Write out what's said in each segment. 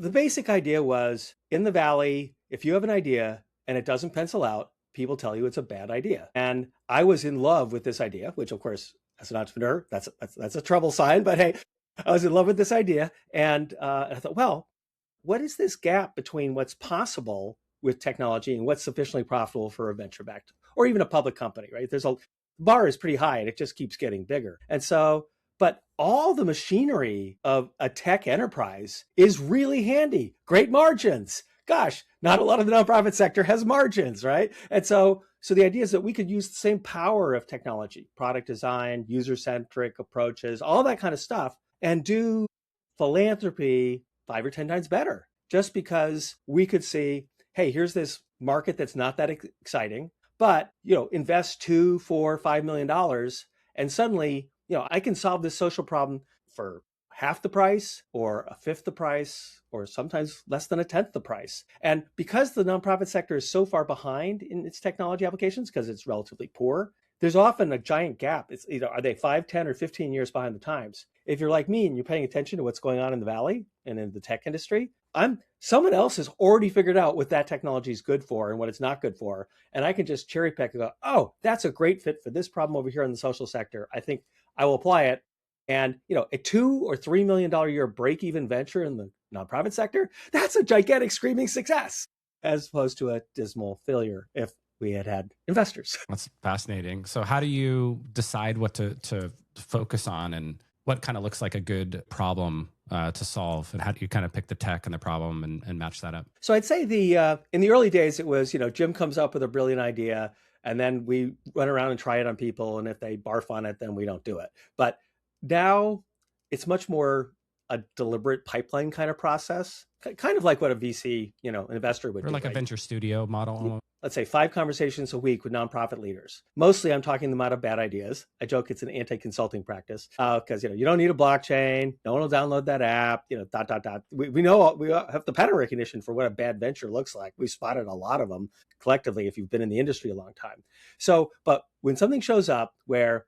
The basic idea was in the Valley, if you have an idea and it doesn't pencil out, people tell you it's a bad idea. And I was in love with this idea, which of course, as an entrepreneur, that's a trouble sign, but hey, I was in love with this idea. And I thought, well, what is this gap between what's possible with technology and what's sufficiently profitable for a venture backed or even a public company, right? Bar is pretty high and it just keeps getting bigger. And so, but all the machinery of a tech enterprise is really handy. Great margins. Gosh, not a lot of the nonprofit sector has margins, right? And so the idea is that we could use the same power of technology, product design, user-centric approaches, all that kind of stuff, and do philanthropy 5 or 10 times better. Just because we could see, hey, here's this market that's not that exciting, but invest $2, $4, $5 million, and suddenly, I can solve this social problem for half the price or a fifth the price, or sometimes less than a tenth the price. And because the nonprofit sector is so far behind in its technology applications, because it's relatively poor, there's often a giant gap. It's are they 5, 10, or 15 years behind the times? If you're like me and you're paying attention to what's going on in the Valley and in the tech industry, someone else has already figured out what that technology is good for and what it's not good for. And I can just cherry pick and go, oh, that's a great fit for this problem over here in the social sector. I think I will apply it. And a $2 or $3 million a year break-even venture in the nonprofit sector, that's a gigantic screaming success, as opposed to a dismal failure if we had investors. That's fascinating. So how do you decide what to focus on, and what kind of looks like a good problem to solve? And how do you kind of pick the tech and the problem and match that up? So I'd say in the early days, it was, Jim comes up with a brilliant idea and then we run around and try it on people. And if they barf on it, then we don't do it. But now it's much more a deliberate pipeline kind of process, kind of like what a VC, investor would or do. Like a venture studio model. Let's say 5 conversations a week with nonprofit leaders. Mostly I'm talking them out of bad ideas. I joke it's an anti-consulting practice because, you don't need a blockchain. No one will download that app, dot, dot, dot. We know we have the pattern recognition for what a bad venture looks like. We've spotted a lot of them collectively if you've been in the industry a long time. So, but when something shows up where,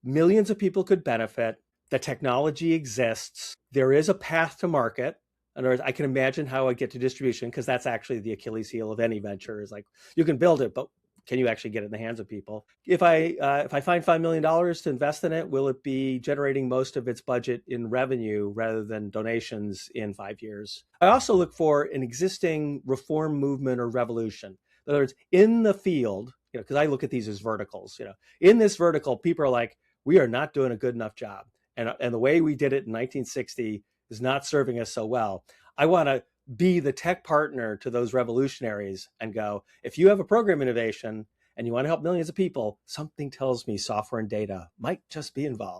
millions of people could benefit, the technology exists, there is a path to market. In other words, I can imagine how I get to distribution, because that's actually the Achilles heel of any venture, is like, you can build it, but can you actually get it in the hands of people? If I find $5 million to invest in it, will it be generating most of its budget in revenue rather than donations in 5 years? I also look for an existing reform movement or revolution. In other words, in the field, because I look at these as verticals, in this vertical, people are like, we are not doing a good enough job. And the way we did it in 1960 is not serving us so well. I want to be the tech partner to those revolutionaries and go, if you have a program innovation and you want to help millions of people, something tells me software and data might just be involved.